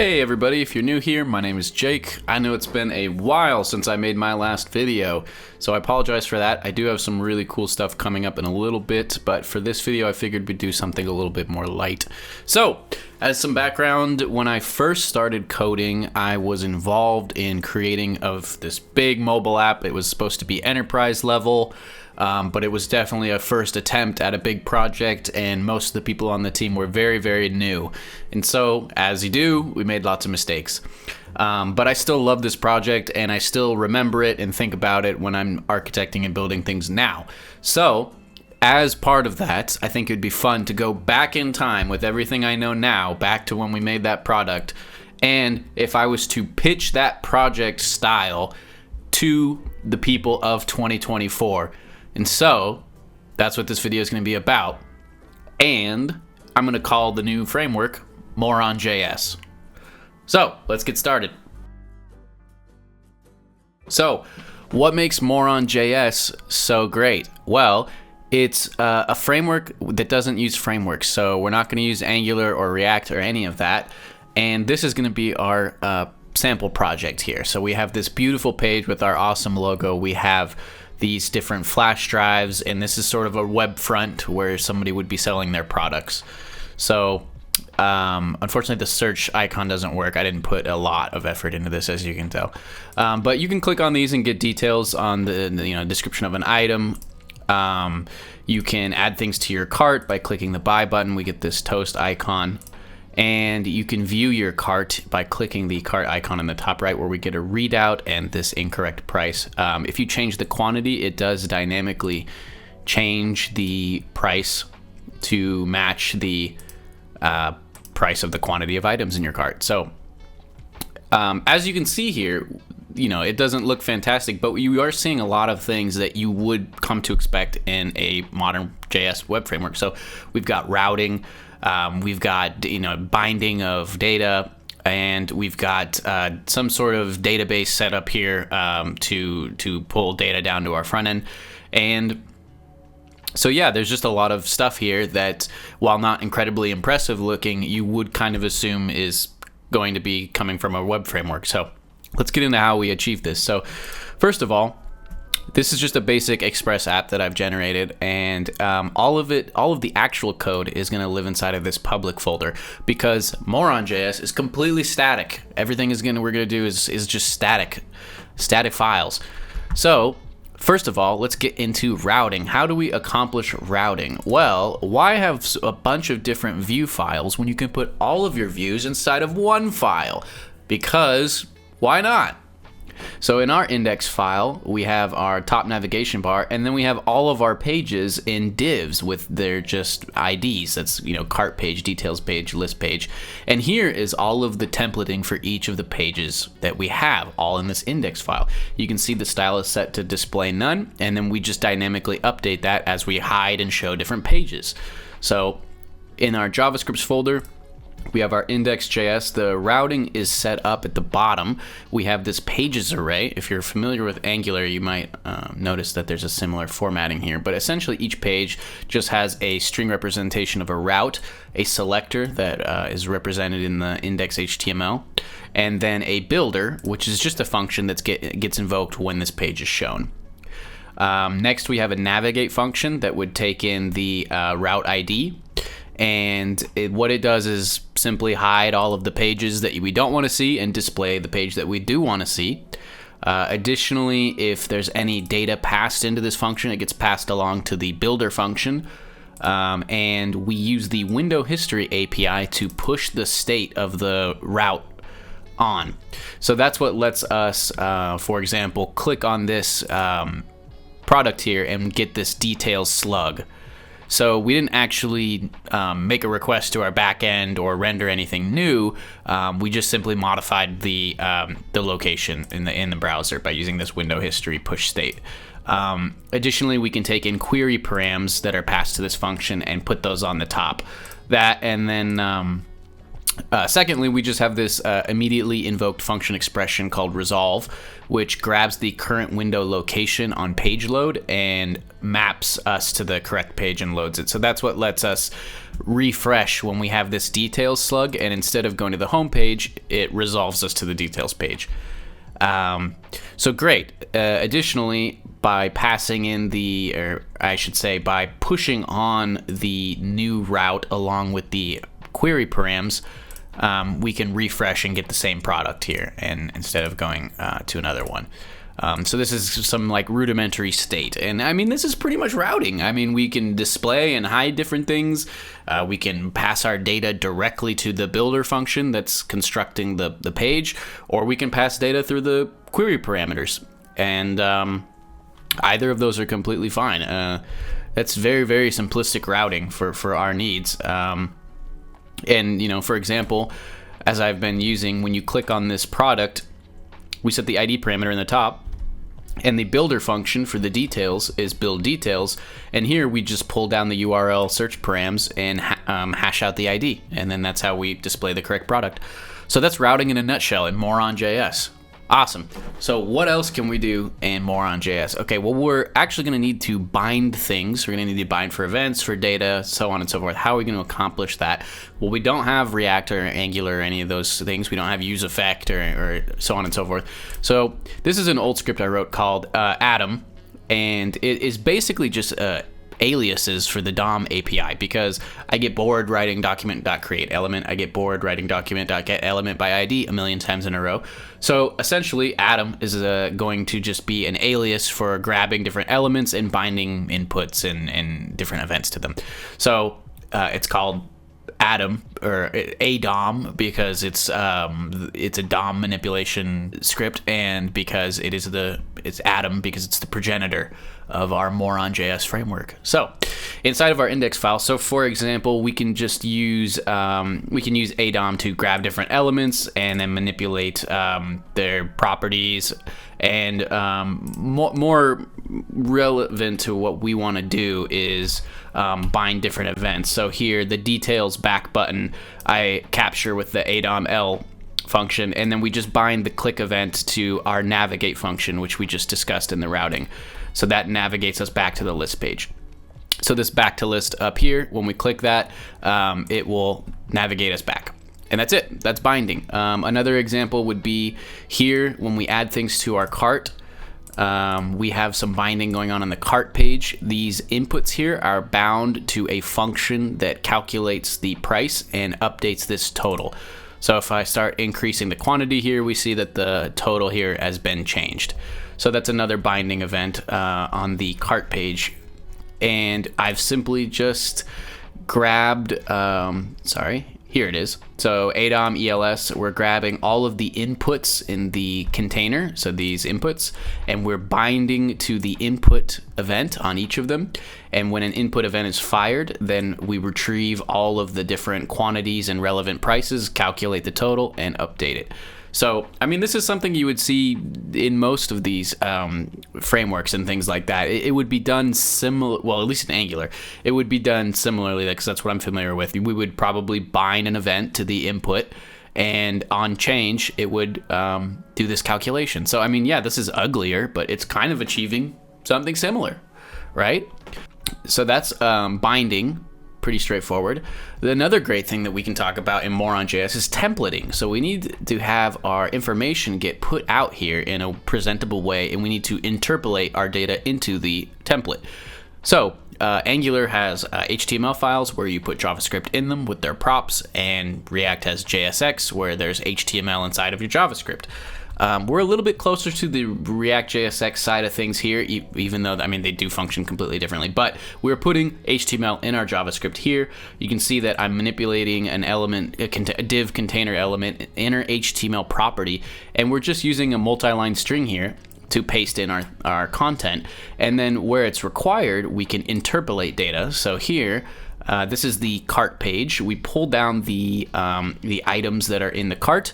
Hey everybody, if you're new here, my name is Jake. I know it's been a while since I made my last video, so I apologize for that. I do have some really cool stuff coming up in a little bit, but for this video I figured we'd do something a little bit more light. So, as some background, when I first started coding, I was involved in creating of this big mobile app. It was supposed to be enterprise level, but it was definitely a first attempt at a big project, and most of the people on the team were very, very new. And so, as you do, we made lots of mistakes. But I still love this project, and I still remember it and think about it when I'm architecting and building things now. So, as part of that, I think it'd be fun to go back in time with everything I know now, back to when we made that product, and if I was to pitch that project style to the people of 2024. And so, that's what this video is going to be about. And I'm going to call the new framework MORON JS. So, let's get started. So, what makes MORON JS so great? Well, it's a framework that doesn't use frameworks. So, we're not going to use Angular or React or any of that. And this is going to be our sample project here. So, we have this beautiful page with our awesome logo. We have these different flash drives, and this is sort of a web front where somebody would be selling their products. So unfortunately the search icon doesn't work. I didn't put a lot of effort into this, as you can tell, but you can click on these and get details on the description of an item. You can add things to your cart by clicking the buy button. We get this toast icon. And you can view your cart by clicking the cart icon in the top right, where we get a readout and this incorrect price. If you change the quantity, it does dynamically change the price to match the price of the quantity of items in your cart. So as you can see here, it doesn't look fantastic, but you are seeing a lot of things that you would come to expect in a modern JS web framework. So we've got routing. We've got binding of data, and we've got some sort of database set up here to pull data down to our front end. And so yeah, there's just a lot of stuff here that, while not incredibly impressive looking, you would kind of assume is going to be coming from a web framework. So let's get into how we achieve this. So first of all, this is just a basic Express app that I've generated, and all of the actual code is going to live inside of this public folder, because MORON JS is completely static. Everything we're going to do is just static files. So first of all, let's get into routing. How do we accomplish routing? Well, why have a bunch of different view files when you can put all of your views inside of one file? Because why not? So in our index file, we have our top navigation bar, and then we have all of our pages in divs with their just IDs. That's, cart page, details page, list page. And here is all of the templating for each of the pages that we have, all in this index file. You can see the style is set to display none, and then we just dynamically update that as we hide and show different pages. So in our JavaScript folder, we have our index.js. The routing is set up at the bottom. We have this pages array. If you're familiar with Angular, you might notice that there's a similar formatting here. But essentially, each page just has a string representation of a route, a selector that is represented in the index.html, and then a builder, which is just a function that gets invoked when this page is shown. Next, we have a navigate function that would take in the route ID. And what it does is simply hide all of the pages that we don't want to see and display the page that we do want to see. Additionally, if there's any data passed into this function, it gets passed along to the builder function. And we use the window history API to push the state of the route on. So that's what lets us, for example, click on this product here and get this details slug. So we didn't actually make a request to our backend or render anything new. We just simply modified the location in the browser by using this window history push state. Additionally, we can take in query params that are passed to this function and put those on the top. And then secondly, we just have this immediately invoked function expression called resolve, which grabs the current window location on page load and maps us to the correct page and loads it. So that's what lets us refresh when we have this details slug, and instead of going to the home page, it resolves us to the details page. So great. Additionally, by passing in by pushing on the new route along with the query params, we can refresh and get the same product here, and instead of going to another one. So this is some like rudimentary state, and I mean, this is pretty much routing. I mean, we can display and hide different things. We can pass our data directly to the builder function that's constructing the page, or we can pass data through the query parameters, and either of those are completely fine. That's very, very simplistic routing for our needs. And for example, as I've been using, when you click on this product, we set the ID parameter in the top, and the builder function for the details is build details, and here we just pull down the URL search params and hash out the ID, and then that's how we display the correct product. So that's routing in a nutshell in Moron JS. Awesome. So what else can we do in Moron JS? Okay, well, we're actually going to need to bind things. We're going to need to bind for events, for data, so on and so forth. How are we going to accomplish that? Well, we don't have React or Angular or any of those things. We don't have use effect or so on and so forth. So this is an old script I wrote called Atom, and it is basically just aliases for the DOM API, because I get bored writing document.createElement. I get bored writing document.getElement by ID a million times in a row. So essentially, Atom is going to just be an alias for grabbing different elements and binding inputs and different events to them. So it's called Atom, or a DOM, because it's a DOM manipulation script, and because it's Atom because it's the progenitor of our Moron JS framework. So inside of our index file, so for example, we can just use a DOM to grab different elements and then manipulate their properties, and more relevant to what we want to do is bind different events. So here, the details back button I capture with the ADOM-L function, and then we just bind the click event to our navigate function, which we just discussed in the routing. So that navigates us back to the list page. So this back to list up here, when we click that, it will navigate us back. And that's it. That's binding. Another example would be here, when we add things to our cart. We have some binding going on the cart page. These inputs here are bound to a function that calculates the price and updates this total. So if I start increasing the quantity here, we see that the total here has been changed. So that's another binding event on the cart page. And I've simply just grabbed, here it is. So ADOM ELS, we're grabbing all of the inputs in the container, so these inputs, and we're binding to the input event on each of them. And when an input event is fired, then we retrieve all of the different quantities and relevant prices, calculate the total, and update it. So, I mean, this is something you would see in most of these frameworks and things like that. It would be done similar, well, at least in Angular, it would be done similarly, because that's what I'm familiar with. We would probably bind an event to the input, and on change, it would do this calculation. So, I mean, yeah, this is uglier, but it's kind of achieving something similar, right? So that's binding. Pretty straightforward. Another great thing that we can talk about in Moron JS is templating. So we need to have our information get put out here in a presentable way, and we need to interpolate our data into the template. So Angular has HTML files where you put JavaScript in them with their props, and React has JSX where there's HTML inside of your JavaScript. We're a little bit closer to the React JSX side of things here, even though, I mean, they do function completely differently. But we're putting HTML in our JavaScript here. You can see that I'm manipulating an element, a div container element, inner HTML property, and we're just using a multi-line string here to paste in our content. And then where it's required, we can interpolate data. So here, this is the cart page. We pull down the items that are in the cart,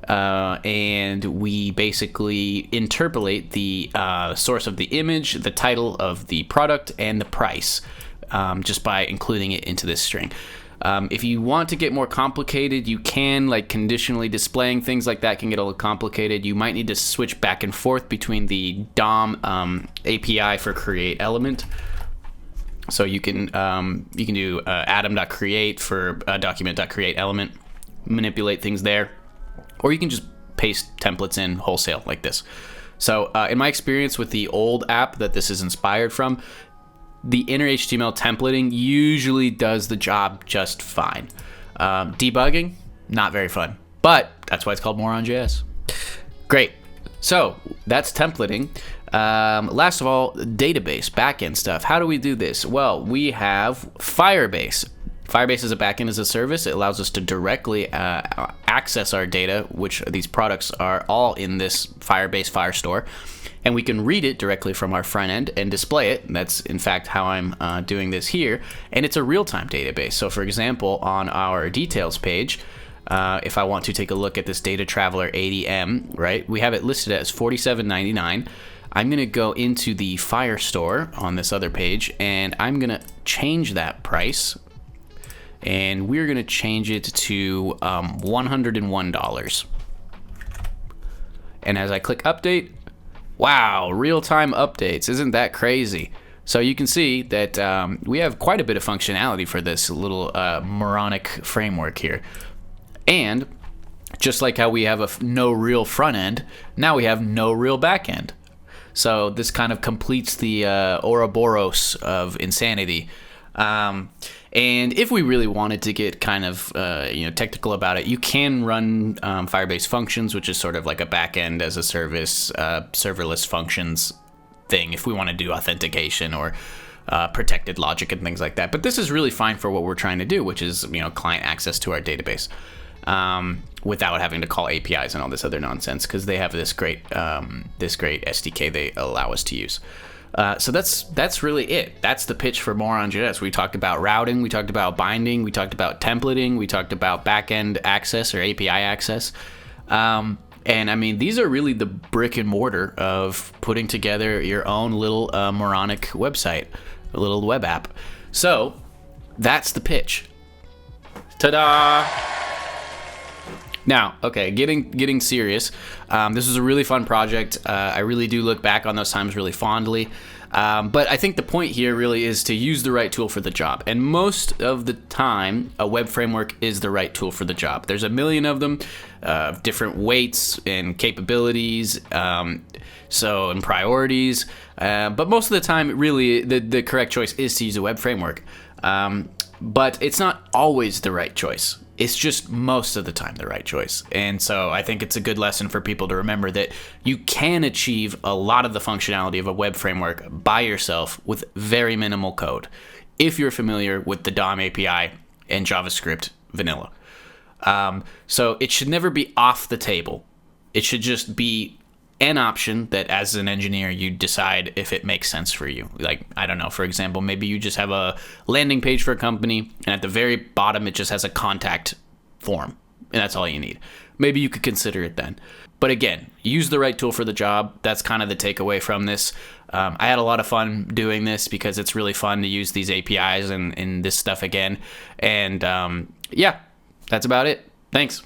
and we basically interpolate the source of the image, the title of the product, and the price, just by including it into this string. If you want to get more complicated, you can, like conditionally displaying things like that can get a little complicated. You might need to switch back and forth between the DOM API for create element, So you can do atom.create for document.create element, manipulate things there, or you can just paste templates in wholesale like this. So in my experience with the old app that this is inspired from, the inner HTML templating usually does the job just fine. Debugging, not very fun, but that's why it's called Moron JS. Great. So that's templating. Last of all, database, backend stuff. How do we do this? Well, we have Firebase. Firebase is a backend as a service. It allows us to directly access our data, which these products are all in this Firebase Firestore, and we can read it directly from our front end and display it. And that's in fact how I'm doing this here, and it's a real-time database. So for example, on our details page, if I want to take a look at this Data Traveler 80M, right, we have it listed as $47.99. I'm going to go into the Firestore on this other page, and I'm going to change that price, and we're going to change it to $101. And as I click update, wow, real-time updates. Isn't that crazy? So you can see that we have quite a bit of functionality for this little moronic framework here. And just like how we have a no real front end, now we have no real back end. So this kind of completes the Ouroboros of insanity. And if we really wanted to get kind of technical about it, you can run Firebase Functions, which is sort of like a backend as a service, serverless functions thing, if we want to do authentication or protected logic and things like that. But this is really fine for what we're trying to do, which is client access to our database without having to call APIs and all this other nonsense, because they have this great SDK they allow us to use. So that's really it. That's the pitch for Moron JS. We talked about routing, we talked about binding, we talked about templating, we talked about backend access or API access. And I mean, these are really the brick and mortar of putting together your own little moronic website, a little web app. So that's the pitch. Ta-da! Now, okay, getting serious. This was a really fun project. I really do look back on those times really fondly. But I think the point here really is to use the right tool for the job. And most of the time, a web framework is the right tool for the job. There's a million of them, different weights and capabilities, and priorities. But most of the time, really, the correct choice is to use a web framework. But it's not always the right choice. It's just most of the time the right choice. And so I think it's a good lesson for people to remember that you can achieve a lot of the functionality of a web framework by yourself with very minimal code, if you're familiar with the DOM API and JavaScript vanilla. So it should never be off the table. It should just be an option that as an engineer you decide if it makes sense for you. Like, I don't know, for example, maybe you just have a landing page for a company and at the very bottom it just has a contact form and that's all you need. Maybe you could consider it then. But again, use the right tool for the job. That's kind of the takeaway from this. I had a lot of fun doing this because it's really fun to use these APIs and this stuff again. And yeah, that's about it. Thanks.